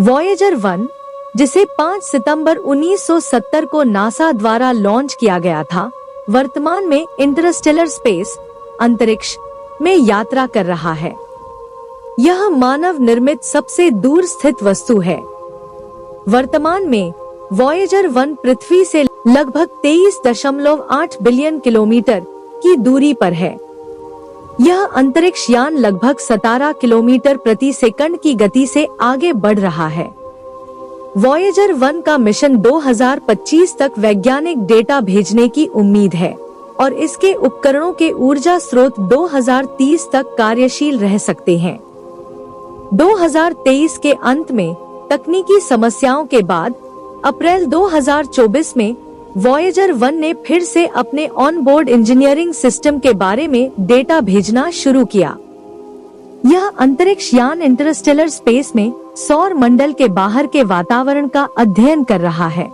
Voyager 1, जिसे 5 सितंबर 1970 को NASA द्वारा लॉन्च किया गया था, वर्तमान में इंटरस्टेलर स्पेस अंतरिक्ष में यात्रा कर रहा है। यह मानव निर्मित सबसे दूर स्थित वस्तु है। वर्तमान में वॉयेजर 1 पृथ्वी से लगभग 23.8 बिलियन किलोमीटर की दूरी पर है। यह अंतरिक्ष यान लगभग 17 किलोमीटर प्रति सेकंड की गति से आगे बढ़ रहा है। वॉयेजर 1 का मिशन 2025 तक वैज्ञानिक डेटा भेजने की उम्मीद है और इसके उपकरणों के ऊर्जा स्रोत 2030 तक कार्यशील रह सकते हैं। 2023 के अंत में तकनीकी समस्याओं के बाद अप्रैल 2024 में वॉयेजर 1 ने फिर से अपने ऑन-बोर्ड इंजीनियरिंग सिस्टम के बारे में डेटा भेजना शुरू किया। यह अंतरिक्ष यान इंटरस्टेलर स्पेस में सौर मंडल के बाहर के वातावरण का अध्ययन कर रहा है,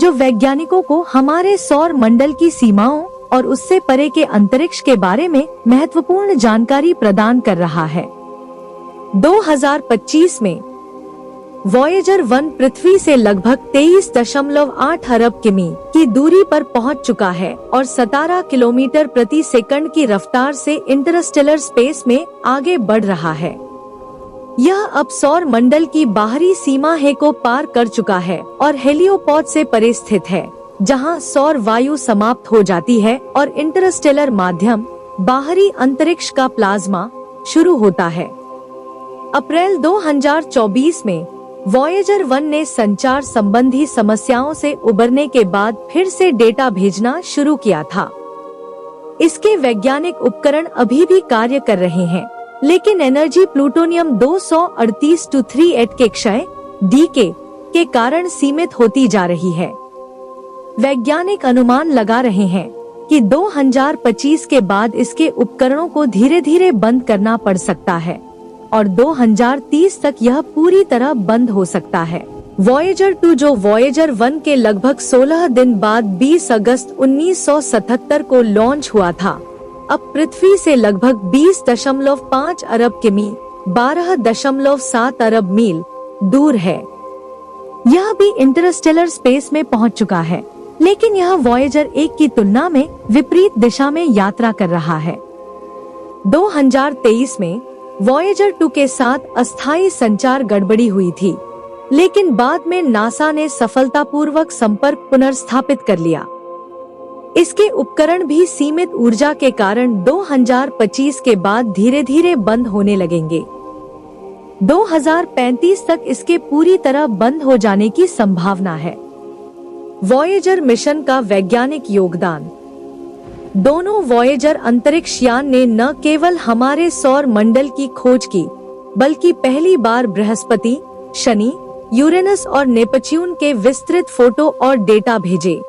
जो वैज्ञानिकों को हमारे सौर मंडल की सीमाओं और उससे परे के अंतरिक्ष के बारे में महत्वपूर्ण जानकारी प्रदान कर रहा है। 2025 में वॉयेजर 1 पृथ्वी से लगभग 23.8 अरब किमी की दूरी पर पहुंच चुका है और 17 किलोमीटर प्रति सेकंड की रफ्तार से इंटरस्टेलर स्पेस में आगे बढ़ रहा है। यह अब सौर मंडल की बाहरी सीमा है को पार कर चुका है और हेलियोपोड से परे स्थित है, जहां सौर वायु समाप्त हो जाती है और इंटरस्टेलर माध्यम बाहरी अंतरिक्ष का प्लाज्मा शुरू होता है। अप्रैल 2024 में वॉयेजर 1 ने संचार संबंधी समस्याओं से उबरने के बाद फिर से डेटा भेजना शुरू किया था। इसके वैज्ञानिक उपकरण अभी भी कार्य कर रहे हैं, लेकिन एनर्जी प्लूटोनियम 238 के क्षय डीके के कारण सीमित होती जा रही है। वैज्ञानिक अनुमान लगा रहे हैं कि 2025 के बाद इसके उपकरणों को धीरे धीरे बंद करना पड़ सकता है और 2030 तक यह पूरी तरह बंद हो सकता है। वॉयेजर 2, जो वॉयेजर 1 के लगभग 16 दिन बाद 20 अगस्त 1977 को लॉन्च हुआ था, अब पृथ्वी से लगभग 20.5 अरब किमी 12.7 अरब मील दूर है। यह भी इंटरस्टेलर स्पेस में पहुंच चुका है, लेकिन यह वॉयेजर 1 की तुलना में विपरीत दिशा में यात्रा कर रहा है। 2023 में वॉयेजर 2 के साथ अस्थायी संचार गड़बड़ी हुई थी, लेकिन बाद में नासा ने सफलतापूर्वक संपर्क पुनर्स्थापित कर लिया। इसके उपकरण भी सीमित ऊर्जा के कारण 2025 के बाद धीरे धीरे बंद होने लगेंगे। 2035 तक इसके पूरी तरह बंद हो जाने की संभावना है। वॉयेजर मिशन का वैज्ञानिक योगदान। दोनों वॉयेजर अंतरिक्ष यान ने न केवल हमारे सौर मंडल की खोज की, बल्कि पहली बार बृहस्पति, शनि, यूरेनस और नेपच्यून के विस्तृत फोटो और डेटा भेजे।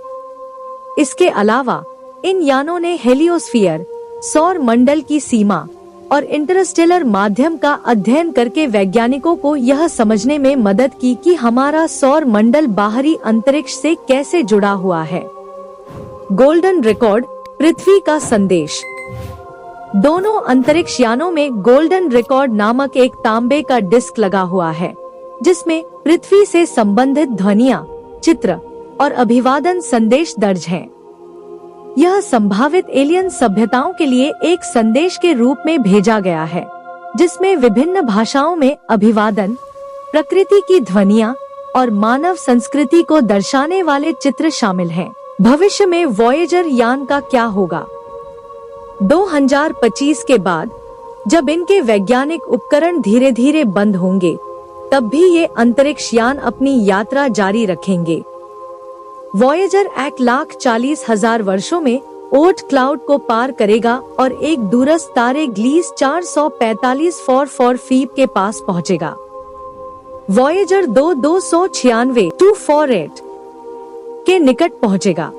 इसके अलावा इन यानों ने हेलियोस्फीयर, सौर मंडल की सीमा और इंटरस्टेलर माध्यम का अध्ययन करके वैज्ञानिकों को यह समझने में मदद की कि हमारा सौर मंडल बाहरी अंतरिक्ष से कैसे जुड़ा हुआ है। गोल्डन रिकॉर्ड, पृथ्वी का संदेश। दोनों अंतरिक्ष यानों में गोल्डन रिकॉर्ड नामक एक तांबे का डिस्क लगा हुआ है, जिसमें पृथ्वी से संबंधित ध्वनियाँ, चित्र और अभिवादन संदेश दर्ज हैं। यह संभावित एलियन सभ्यताओं के लिए एक संदेश के रूप में भेजा गया है, जिसमें विभिन्न भाषाओं में अभिवादन, प्रकृति की ध्वनियाँ और मानव संस्कृति को दर्शाने वाले चित्र शामिल हैं। भविष्य में वॉयेजर यान का क्या होगा? 2025 के बाद जब इनके वैज्ञानिक उपकरण धीरे धीरे बंद होंगे, तब भी ये अंतरिक्ष यान अपनी यात्रा जारी रखेंगे। वॉयेजर 1,40,000 वर्षों में ओर्ट क्लाउड को पार करेगा और एक दूरस्थ तारे ग्लीस 445 फॉर के पास पहुंचेगा। वॉयेजर 296 के निकट पहुंचेगा।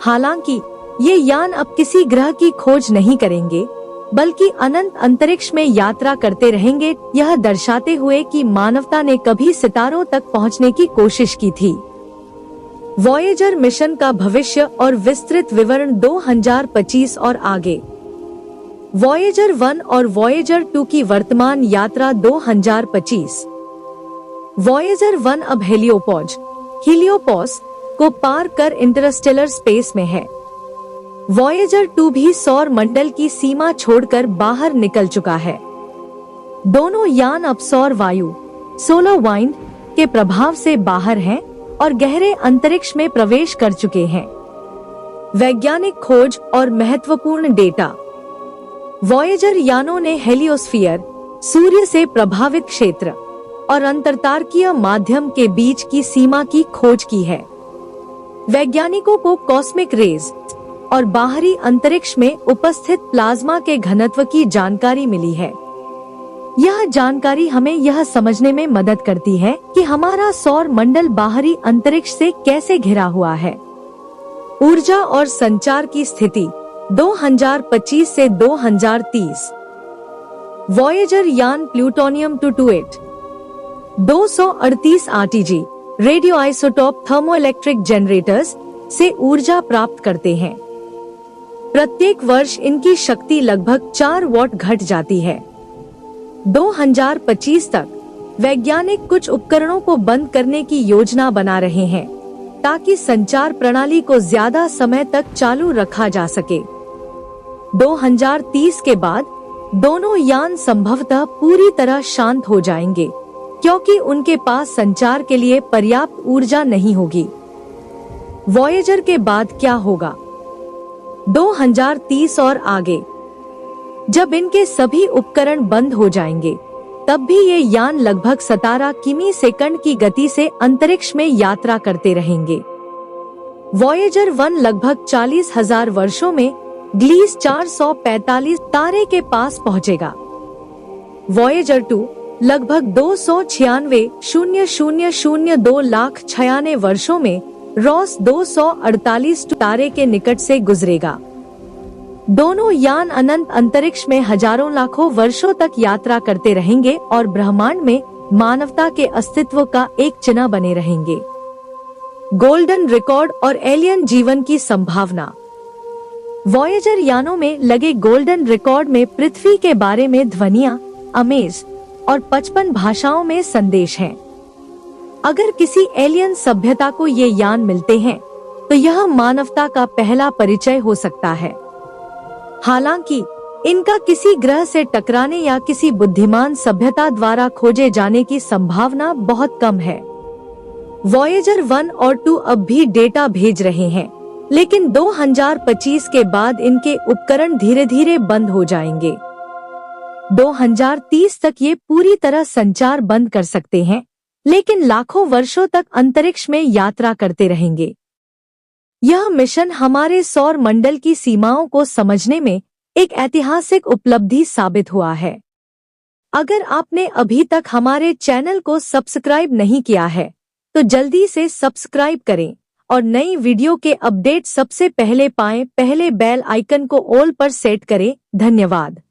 हालांकि ये यान अब किसी ग्रह की खोज नहीं करेंगे, बल्कि अनंत अंतरिक्ष में यात्रा करते रहेंगे, यह दर्शाते हुए कि मानवता ने कभी सितारों तक पहुंचने की कोशिश की थी। वॉयेजर मिशन का भविष्य और विस्तृत विवरण 2025 और आगे। वॉयेजर 1 और वॉयेजर 2 की वर्तमान यात्रा 2025। वॉयेजर 1 अब हीलियोपोस को पार कर इंटरस्टेलर स्पेस में है। वॉयेजर 2 भी सौर मंडल की सीमा छोड़कर बाहर निकल चुका है। दोनों यान अब सौर वायु सोलर वाइंड के प्रभाव से बाहर हैं और गहरे अंतरिक्ष में प्रवेश कर चुके हैं। वैज्ञानिक खोज और महत्वपूर्ण डेटा। वॉयेजर यानों ने हेलियोस्फीयर, सूर्य से प्रभावित क्षेत्र और अंतरतारकीय माध्यम के बीच की सीमा की खोज की है। वैज्ञानिकों को कॉस्मिक रेज और बाहरी अंतरिक्ष में उपस्थित प्लाज्मा के घनत्व की जानकारी मिली है। यह जानकारी हमें यह समझने में मदद करती है कि हमारा सौर मंडल बाहरी अंतरिक्ष से कैसे घिरा हुआ है। ऊर्जा और संचार की स्थिति 2025 से 2030। वॉयेजर यान plutonium 228 238 RTG radio isotope thermoelectric generators से ऊर्जा प्राप्त करते हैं। प्रत्येक वर्ष इनकी शक्ति लगभग 4 वॉट घट जाती है। 2025 तक वैज्ञानिक कुछ उपकरणों को बंद करने की योजना बना रहे हैं ताकि संचार प्रणाली को ज्यादा समय तक चालू रखा जा सके। 2030 के बाद दोनों यान संभवतः पूरी तरह शांत हो जाएंगे क्योंकि उनके पास संचार के लिए पर्याप्त ऊर्जा नहीं होगी। वॉयेजर के बाद क्या होगा? 2030 और आगे जब इनके सभी उपकरण बंद हो जाएंगे, तब भी ये यान लगभग 17 किमी सेकंड की गति से अंतरिक्ष में यात्रा करते रहेंगे। वॉयेजर 1 लगभग 40,000 वर्षों में ग्लीस 445 तारे के पास पहुंचेगा। वॉयेजर 2 लगभग 296,002 लाख 96 वर्षों में रॉस 248 तारे के निकट से गुजरेगा। दोनों यान अनंत अंतरिक्ष में हजारों लाखों वर्षों तक यात्रा करते रहेंगे और ब्रह्मांड में मानवता के अस्तित्व का एक चिन्ह बने रहेंगे। गोल्डन रिकॉर्ड और एलियन जीवन की संभावना। वॉयेजर यानों में लगे गोल्डन रिकॉर्ड में पृथ्वी के बारे में ध्वनियां, अमेज और 55 भाषाओं में संदेश हैं। अगर किसी एलियन सभ्यता को ये यान मिलते हैं तो यह मानवता का पहला परिचय हो सकता है। हालांकि इनका किसी ग्रह से टकराने या किसी बुद्धिमान सभ्यता द्वारा खोजे जाने की संभावना बहुत कम है। वॉयेजर 1 और 2 अब भी डेटा भेज रहे हैं, लेकिन 2025 के बाद इनके उपकरण धीरे धीरे बंद हो जाएंगे। 2030 तक ये पूरी तरह संचार बंद कर सकते हैं, लेकिन लाखों वर्षों तक अंतरिक्ष में यात्रा करते रहेंगे। यह मिशन हमारे सौर मंडल की सीमाओं को समझने में एक ऐतिहासिक उपलब्धि साबित हुआ है। अगर आपने अभी तक हमारे चैनल को सब्सक्राइब नहीं किया है, तो जल्दी से सब्सक्राइब करें और नई वीडियो के अपडेट सबसे पहले पाएं। पहले बेल आइकन को ऑल पर सेट करें। धन्यवाद।